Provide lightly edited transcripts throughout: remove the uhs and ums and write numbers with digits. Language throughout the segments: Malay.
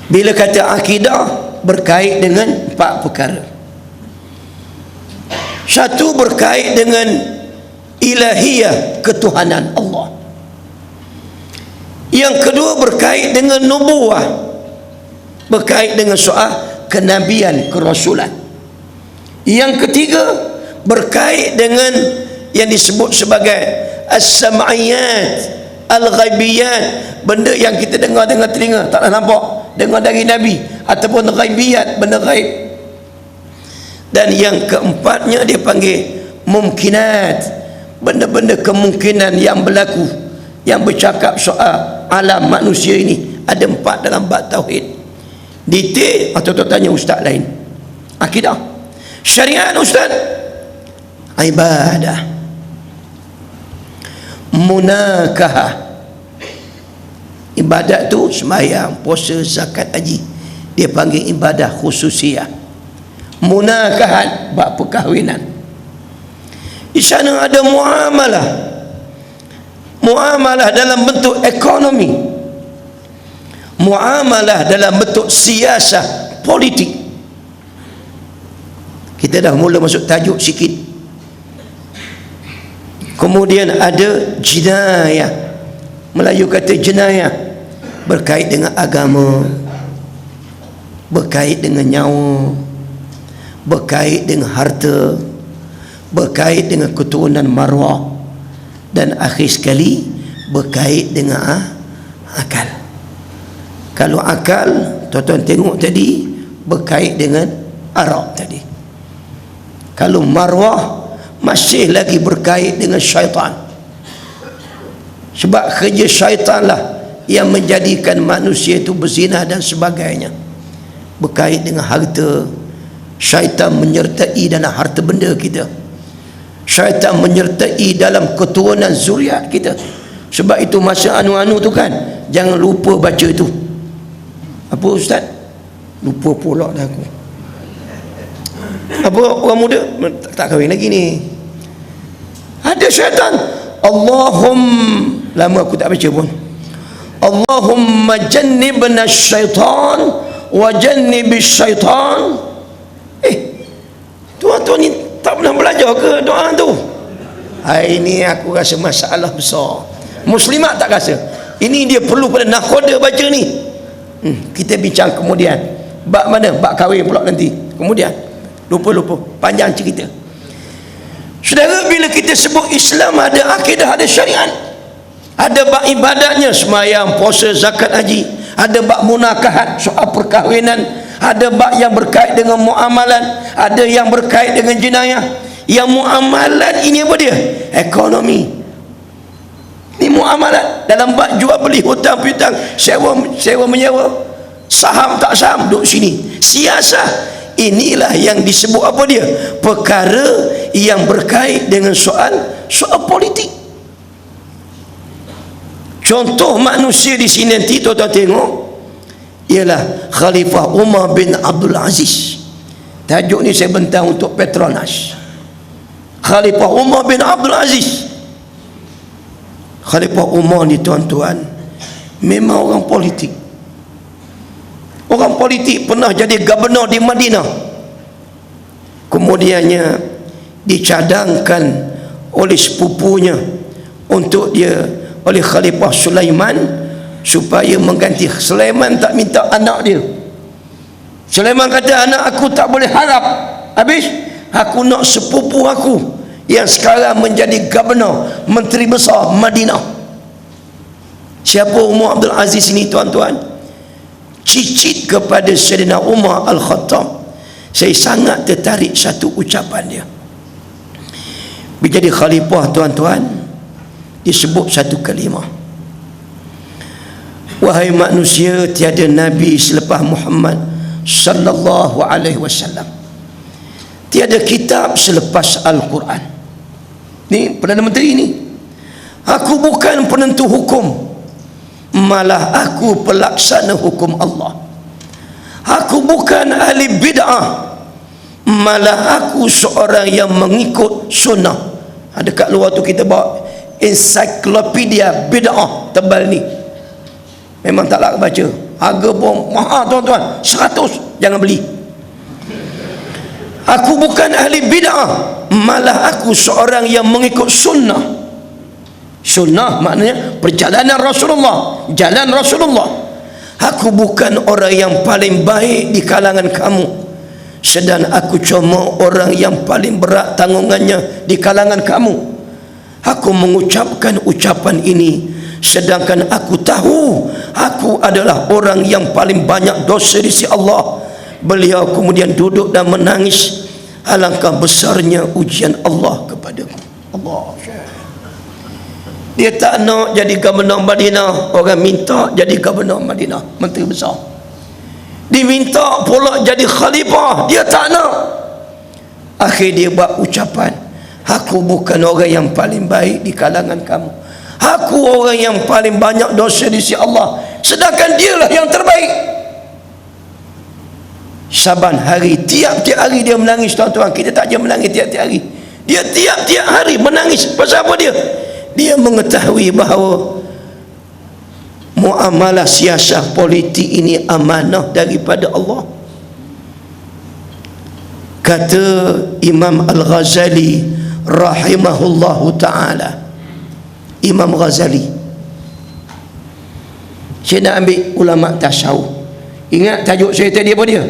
Bila kata akidah, berkait dengan 4 perkara. Satu, berkait dengan ilahiyah, ketuhanan Allah. Yang kedua, berkait dengan nubuwah, berkait dengan soal kenabian, kerasulan. Yang ketiga, berkait dengan yang disebut sebagai as-sam'iyat, al-ghaibiyat, benda yang kita dengar dengan telinga, tak nampak, dengar dari Nabi, ataupun ghaibiyat, benda ghaib. Dan yang keempatnya dia panggil mumkinat, benda-benda kemungkinan yang berlaku, yang bercakap soal alam manusia ini. Ada 4 dalam bab tauhid. Detail atau tanya ustaz lain. Akidah. Syariat ustaz, ibadah. Munakahah, ibadat tu sembahyang, puasa, zakat, haji, dia panggil ibadah khususiyah. Munakahat, bab perkahwinan. Di sana ada muamalah, muamalah dalam bentuk ekonomi, muamalah dalam bentuk siasah, politik. Kita dah mula masuk tajuk sikit. Kemudian ada jinayah, Melayu kata jenayah, berkait dengan agama, berkait dengan nyawa, berkait dengan harta, berkait dengan keturunan maruah, dan akhir sekali berkait dengan akal. Kalau akal, tuan-tuan tengok tadi, berkait dengan arak tadi. Kalau maruah, masih lagi berkait dengan syaitan. Sebab kerja syaitan lah yang menjadikan manusia itu berzina dan sebagainya. Berkait dengan harta, syaitan menyertai dalam harta benda kita, syaitan menyertai dalam keturunan zuriat kita. Sebab itu masa anu-anu tu kan, jangan lupa baca tu. Apa ustaz? Lupa pula dah aku. Apa orang muda tak kahwin lagi ni, ada syaitan. Lama aku tak baca pun. Allahumma jannibna syaitan wa jannibis syaitan. Tuan-tuan ni tak pernah belajar ke doa tu? Ini aku rasa masalah besar. Muslimat tak rasa. Ini dia perlu pada nakhoda baca ni. Kita bincang kemudian. Bab mana? Bab kahwin pula nanti. Kemudian lupa panjang cerita. Saudara, bila kita sebut Islam, ada akidah, ada syariat, ada bab ibadatnya, sembahyang, puasa, zakat, haji, ada bab munakahat, soal perkahwinan, ada bab yang berkait dengan muamalat, ada yang berkait dengan jenayah. Yang muamalat ini apa dia? Ekonomi. Ini muamalat dalam bab jual beli, hutang piutang, sewa menyewa, saham tak saham, duduk sini. Siasah, inilah yang disebut apa dia? Perkara yang berkait dengan soal politik. Contoh manusia di sini nanti tuan-tuan tengok ialah Khalifah Umar bin Abdul Aziz. Tajuk ni saya bentang untuk Petronas. Khalifah Umar bin Abdul Aziz. Khalifah Umar ni tuan-tuan memang orang politik. Orang politik, pernah jadi gubernur di Madinah. Kemudiannya dicadangkan oleh sepupunya untuk dia, oleh Khalifah Sulaiman, supaya mengganti. Sulaiman tak minta anak dia. Sulaiman kata, anak aku tak boleh harap. Habis aku nak sepupu aku yang sekarang menjadi gubernur, menteri besar Madinah. Siapa Umar Abdul Aziz ini tuan-tuan? Cicit kepada Sayyidina Umar Al-Khattab. Saya sangat tertarik satu ucapan dia. Bila jadi khalifah tuan-tuan, disebut satu kalimah, wahai manusia, tiada nabi selepas Muhammad sallallahu alaihi wasallam, tiada kitab selepas Al-Quran. Ni Perdana Menteri ni. Aku bukan penentu hukum, malah aku pelaksana hukum Allah. Aku bukan ahli bid'ah, malah aku seorang yang mengikut sunnah. Dekat luar tu kita bawa ensiklopedia bid'ah tebal ni, memang tak nak baca. harga pun mahal tuan-tuan, 100, jangan beli. Aku bukan ahli bid'ah, malah aku seorang yang mengikut sunnah. Sunnah maknanya perjalanan Rasulullah, jalan Rasulullah. Aku bukan orang yang paling baik di kalangan kamu, sedang aku cuma orang yang paling berat tanggungannya di kalangan kamu. Aku mengucapkan ucapan ini sedangkan aku tahu aku adalah orang yang paling banyak dosa di sisi Allah. Beliau kemudian duduk dan menangis. Alangkah besarnya ujian Allah kepadaku. Allah. Dia tak nak jadi gubernur Madinah. Orang minta jadi gubernur Madinah, menteri besar. Diminta pula jadi khalifah, dia tak nak. Akhir dia buat ucapan, aku bukan orang yang paling baik di kalangan kamu, aku orang yang paling banyak dosa di sisi Allah, sedangkan dialah yang terbaik. Saban hari, tiap-tiap hari dia menangis tuan-tuan. Kita tak je menangis tiap-tiap hari, dia tiap-tiap hari menangis. Pasal apa dia? Dia mengetahui bahawa muamalah siasah politik ini amanah daripada Allah. Kata Imam Al-Ghazali rahimahullahu ta'ala, Imam Ghazali, saya nak ambil ulama tasawuf. Ingat tajuk saya tadi apa dia?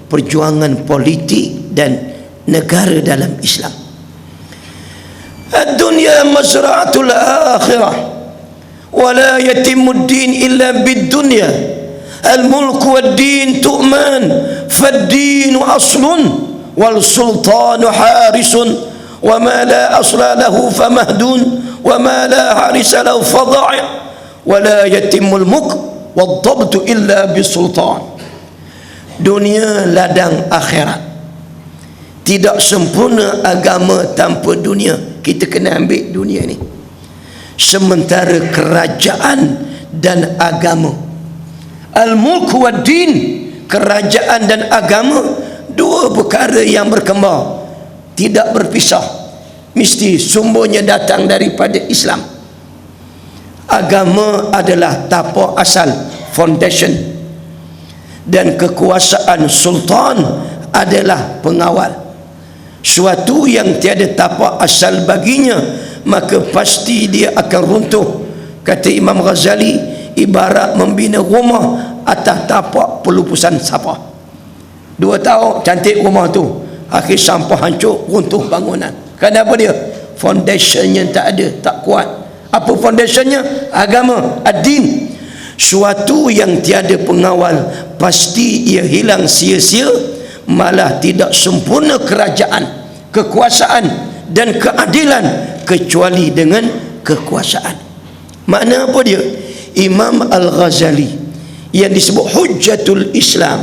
Perjuangan politik dan negara dalam Islam. Ad-dunya mazra'atul akhirah wa la yatimmu ad-din illa bid-dunya. Al-mulku wad-din tu'man fad-dinu aslun wal sultanu harisun wa ma la asla lahu famahdun wa ma la harisa lahu fadha'i wa la yatimmu al-mulk wad-dabtu illa bisultan. Dunia ladang akhirat, tidak sempurna agama tanpa dunia. Kita kena ambil dunia ni. Sementara kerajaan dan agama, al-mulku wad din, kerajaan dan agama, dua perkara yang berkembang, tidak berpisah, mesti sumbernya datang daripada Islam. Agama adalah tapak asal, foundation, dan kekuasaan sultan adalah pengawal. Suatu yang tiada tapak asal baginya, maka pasti dia akan runtuh. Kata Imam Ghazali, ibarat membina rumah atas tapak pelupusan sampah. 2 tahun cantik rumah tu, akhir sampah hancur, runtuh bangunan. Kenapa dia? Foundationnya tak ada, tak kuat. Apa foundationnya? Agama, ad-din. Suatu yang tiada pengawal, pasti ia hilang sia-sia, malah tidak sempurna kerajaan, kekuasaan dan keadilan kecuali dengan kekuasaan. Makna apa dia? Imam Al-Ghazali yang disebut Hujjatul Islam,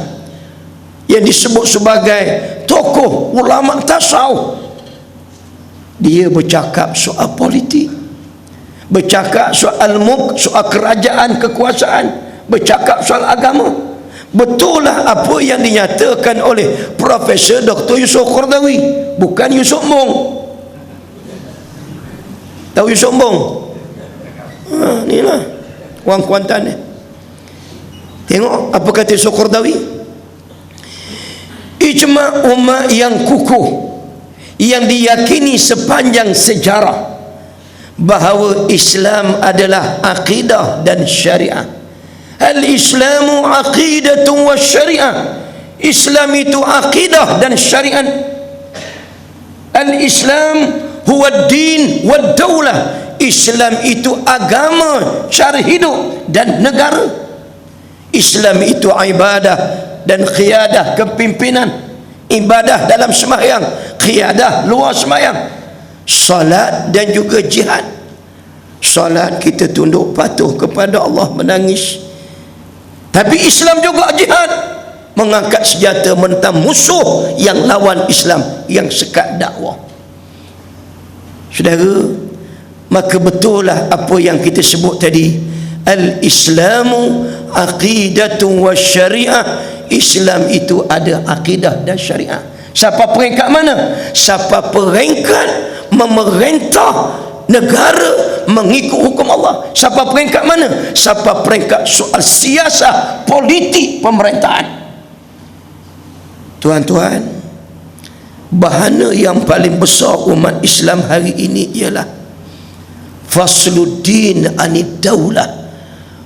yang disebut sebagai tokoh ulama tasawuf, dia bercakap soal politik, bercakap soal mulk, soal kerajaan, kekuasaan, bercakap soal agama. Betul lah apa yang dinyatakan oleh Profesor Dr. Yusuf Qaradawi, bukan Yusuf Mong. Tahu Yusuf Mong? Ni lah orang Kuantan ni. Tengok apa kata Yusuf Qaradawi. Ijma' umat yang kukuh, yang diyakini sepanjang sejarah bahawa Islam adalah akidah dan syariah. Al-Islamu aqidatun wa syariah. Islam itu akidah dan syariat. Al-Islam huwa din wa daulah. Islam itu agama, cara hidup dan negara. Islam itu ibadah dan qiyadah, kepimpinan. Ibadah dalam sembahyang, qiyadah luar sembahyang, salat dan juga jihad. Salat kita tunduk patuh kepada Allah, menangis. Tapi Islam juga jihad, mengangkat senjata menentang musuh yang lawan Islam, yang sekat dakwah. Saudara, maka betul lah apa yang kita sebut tadi, al-Islamu aqidatun wa syariah. Islam itu ada akidah dan syariah. Siapa peringkat mana? Siapa peringkat memerintah negara mengikut hukum Allah. Siapa peringkat mana? Siapa peringkat soal siasah politik pemerintahan. Tuan-tuan, bahana yang paling besar umat Islam hari ini ialah fasluddin anid daulah,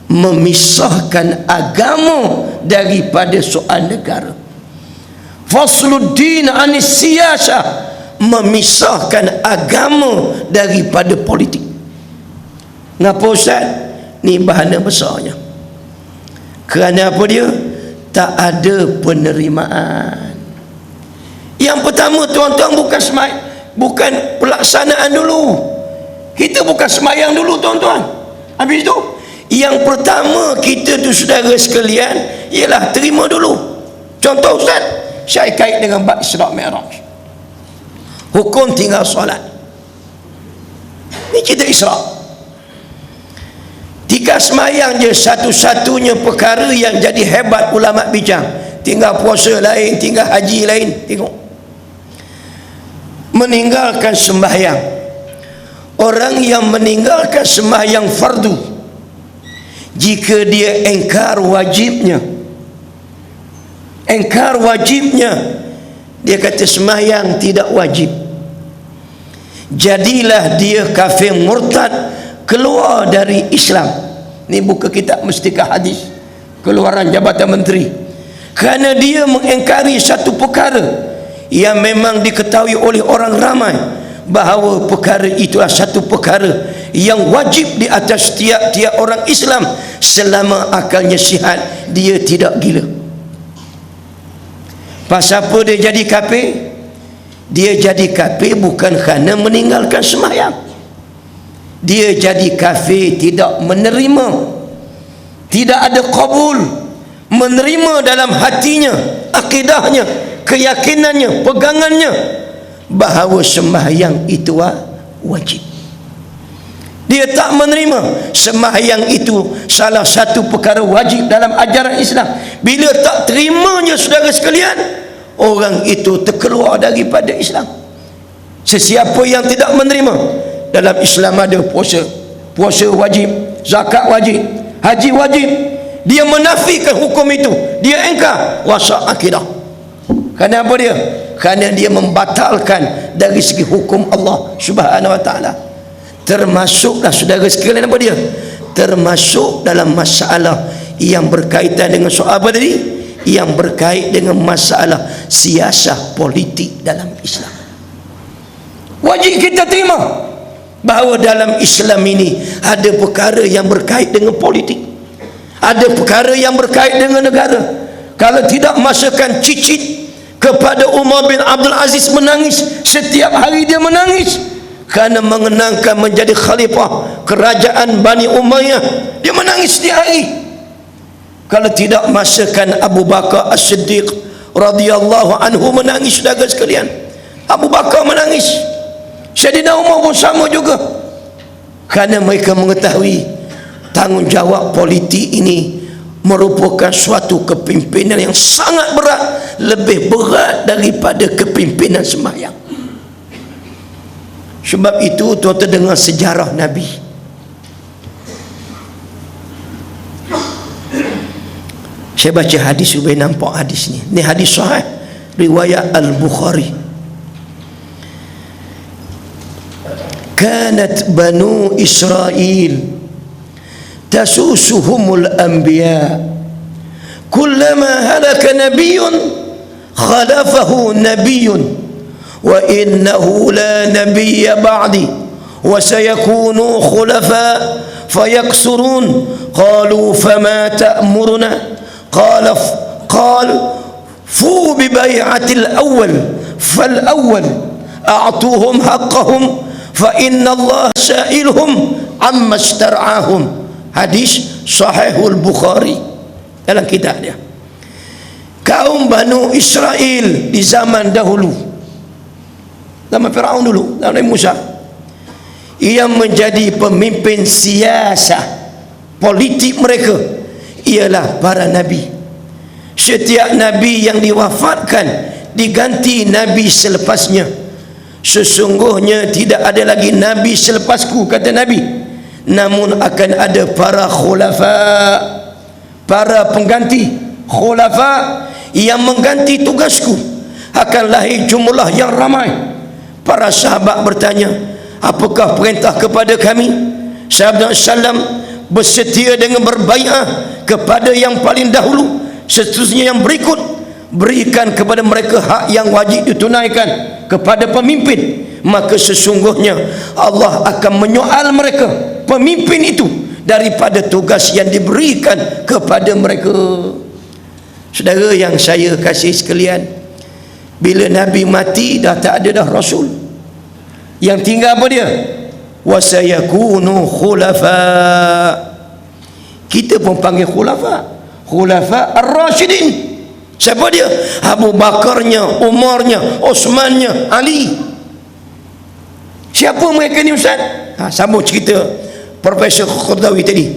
memisahkan agama daripada soal negara. Fasluddin anis siyasah, memisahkan agama daripada politik. Ngapa Ustaz? Ni bahana besarnya. Kerana apa dia? Tak ada penerimaan. Yang pertama tuan-tuan, bukan pelaksanaan dulu. Kita bukan semayang dulu tuan-tuan. Habis itu yang pertama kita tu saudara sekalian ialah terima dulu. Contoh Ustaz, saya kait dengan bab Isra' Mi'raj. Hukum tinggal solat. Ni cerita Isra'. Tiga semayang je satu-satunya perkara yang jadi hebat ulama bincang. Tinggal puasa lain, tinggal haji lain. Tengok, meninggalkan sembahyang. Orang yang meninggalkan sembahyang fardu, jika dia engkar wajibnya, dia kata sembahyang tidak wajib, jadilah dia kafir murtad, keluar dari Islam. Ni buka kitab Mustikah Hadis, keluaran Jabatan Menteri. Kerana dia mengingkari satu perkara yang memang diketahui oleh orang ramai, bahawa perkara itu adalah satu perkara yang wajib di atas tiap-tiap orang Islam selama akalnya sihat, dia tidak gila. Pasal apa dia jadi kafir? Dia jadi kafir bukan kerana meninggalkan sembahyang. Dia jadi kafir tidak menerima, tidak ada qabul, menerima dalam hatinya, akidahnya, keyakinannya, pegangannya bahawa sembahyang itu wajib. Dia tak menerima sembahyang itu salah satu perkara wajib dalam ajaran Islam. Bila tak terimanya saudara sekalian, orang itu terkeluar daripada Islam. Sesiapa yang tidak menerima, dalam Islam ada puasa wajib, zakat wajib, haji wajib, dia menafikan hukum itu, dia engkar, wasak akidah. Kerana apa dia? Kerana dia membatalkan dari segi hukum Allah Subhanahu wa ta'ala. Termasuklah saudara sekalian apa dia? Termasuk dalam masalah yang berkaitan dengan soal apa tadi? Yang berkait dengan masalah siasah politik dalam Islam. Wajib kita terima bahawa dalam Islam ini ada perkara yang berkait dengan politik, ada perkara yang berkait dengan negara. Kalau tidak, masakan cicit kepada Umar bin Abdul Aziz menangis, setiap hari dia menangis kerana mengenangkan menjadi khalifah kerajaan Bani Umayyah. Dia menangis setiap hari. Kalau tidak, masakan Abu Bakar As-Siddiq radhiyallahu anhu menangis saudara sekalian. Abu Bakar menangis, Sayyidina Umar pun sama juga, kerana mereka mengetahui tanggungjawab politik ini merupakan suatu kepimpinan yang sangat berat, lebih berat daripada kepimpinan sembahyang. Sebab itu tuan-tuan dengar sejarah Nabi. Saya baca hadis supaya nampak hadis ni. Ni hadis sahih riwayat Al-Bukhari. كانت بنو إسرائيل تسوسهم الأنبياء كلما هلك نبي خلفه نبي وإنه لا نبي بعدي وسيكون خلفاء فيكسرون قالوا فما تأمرنا قال فوا ببيعة الأول فالأول أعطوهم حقهم فإن الله سائلهم عما استرعاهم. Hadis Sahihul Bukhari dalam kitab dia. Kaum Banu Israel di zaman dahulu, zaman Firaun dulu, zaman Nabi Musa, yang menjadi pemimpin siasah politik mereka ialah para nabi. Setiap nabi yang diwafatkan diganti nabi selepasnya. sesungguhnya tidak ada lagi nabi selepasku, kata Nabi, namun akan ada para khulafa, para pengganti, khulafa yang mengganti tugasku, akan lahir jumlah yang ramai. Para sahabat bertanya, apakah perintah kepada kami? Sahabat SAW bersedia dengan berbaiat kepada yang paling dahulu, seterusnya yang berikut berikan kepada mereka hak yang wajib ditunaikan kepada pemimpin, maka sesungguhnya Allah akan menyoal mereka, pemimpin itu, daripada tugas yang diberikan kepada mereka. Saudara yang saya kasih sekalian, bila Nabi mati dah tak ada dah Rasul, yang tinggal apa dia? Wasayakunu khulafa. Kita pun panggil khulafa, khulafa ar-rasyidin. Siapa dia? Abu Bakarnya, Umarnya, Osmannya, Ali. Siapa mereka ni Ustaz? Sambung cerita Profesor Qaradawi tadi,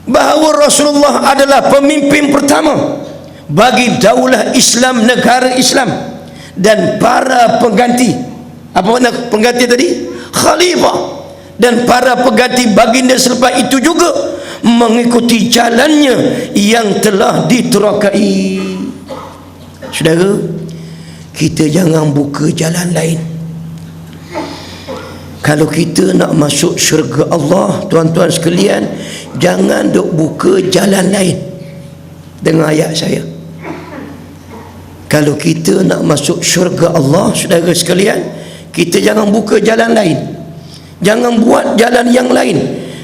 bahawa Rasulullah adalah pemimpin pertama bagi daulah Islam, negara Islam, dan para pengganti. Apa makna pengganti tadi? Khalifah. Dan para pengganti baginda selepas itu juga mengikuti jalannya yang telah diterakai. Saudara, kita jangan buka jalan lain. Kalau kita nak masuk syurga Allah, tuan-tuan sekalian, jangan duk buka jalan lain. Dengar ayat saya. Kalau kita nak masuk syurga Allah, saudara sekalian, kita jangan buka jalan lain, jangan buat jalan yang lain.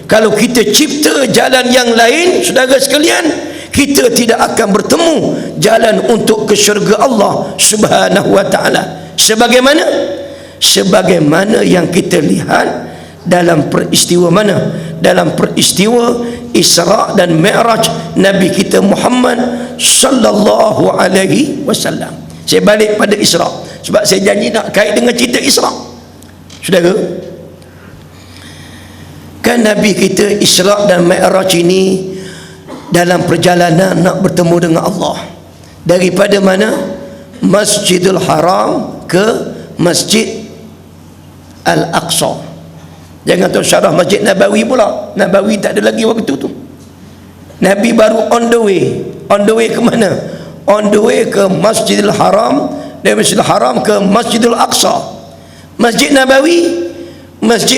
Kalau kita cipta jalan yang lain, saudara sekalian, kita tidak akan bertemu jalan untuk ke syurga Allah Subhanahu wa ta'ala. Sebagaimana yang kita lihat dalam peristiwa mana? Dalam peristiwa Isra dan Mi'raj Nabi kita Muhammad sallallahu alaihi wasallam. Saya balik pada Isra sebab saya janji nak kait dengan cerita Isra. Saudara, kan Nabi kita Isra dan Mi'raj ini dalam perjalanan nak bertemu dengan Allah, daripada mana? Masjidil Haram ke Masjid Al-Aqsa. Jangan tahu syarah Masjid Nabawi pula. Nabawi tak ada lagi waktu tu. Nabi baru on the way. On the way ke mana? On the way ke Masjidil Haram, dari Masjidil Haram ke Masjidil Aqsa. Masjid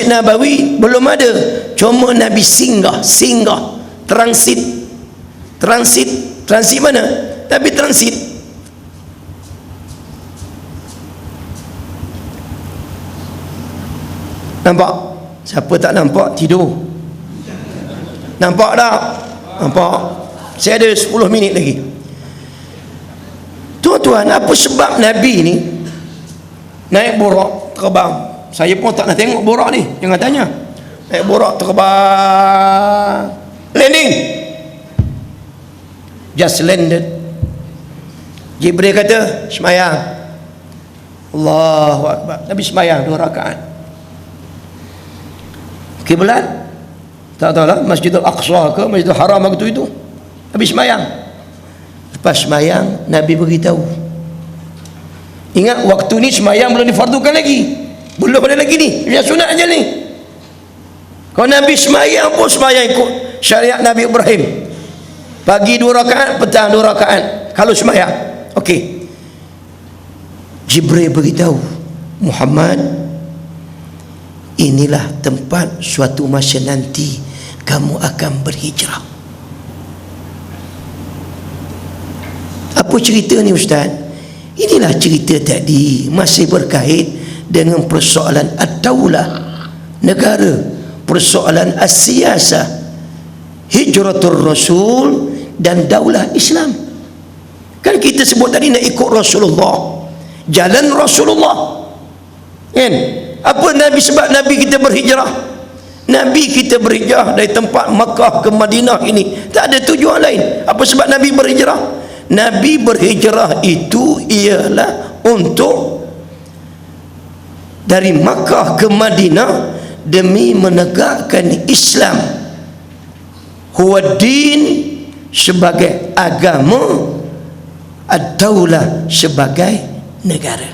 Nabawi belum ada, cuma Nabi singgah, transit mana? Tapi transit. Nampak? Siapa tak nampak tidur? Nampak tak? Nampak? Saya ada 10 minit lagi. Tuan-tuan, apa sebab Nabi ni naik borak terbang? Saya pun tak nak tengok borak ni, jangan tanya. Naik borak terbang, landing, just landed. Jibril kata semayang. Allahu Akbar. Nabi semayang 2 rakaat. Kiblat tak tahulah, Masjidil Aqsa ke Masjidil Haram waktu itu. Nabi semayang. Lepas semayang, Nabi beritahu. Ingat, waktu ni semayang belum difardukan lagi, belum ada lagi ni, dia sunat aja ni. Kalau Nabi semayang pun semayang ikut syariat Nabi Ibrahim, pagi 2 rakaat, petang 2 rakaat kalau semayang. Okey, Jibril beritahu, Muhammad, inilah tempat suatu masa nanti kamu akan berhijrah. Apa cerita ni Ustaz? Inilah cerita tadi, masih berkait dengan persoalan ad-daulah, negara, persoalan as-siyasah, hijratul Rasul dan daulah Islam. Kan kita sebut tadi nak ikut Rasulullah, jalan Rasulullah, kan? Apa Nabi sebab Nabi kita berhijrah? Nabi kita berhijrah dari tempat Makkah ke Madinah ini tak ada tujuan lain. Apa sebab Nabi berhijrah? Nabi berhijrah itu ialah untuk dari Makkah ke Madinah demi menegakkan Islam, huwa din sebagai agama, ad-daulah sebagai negara.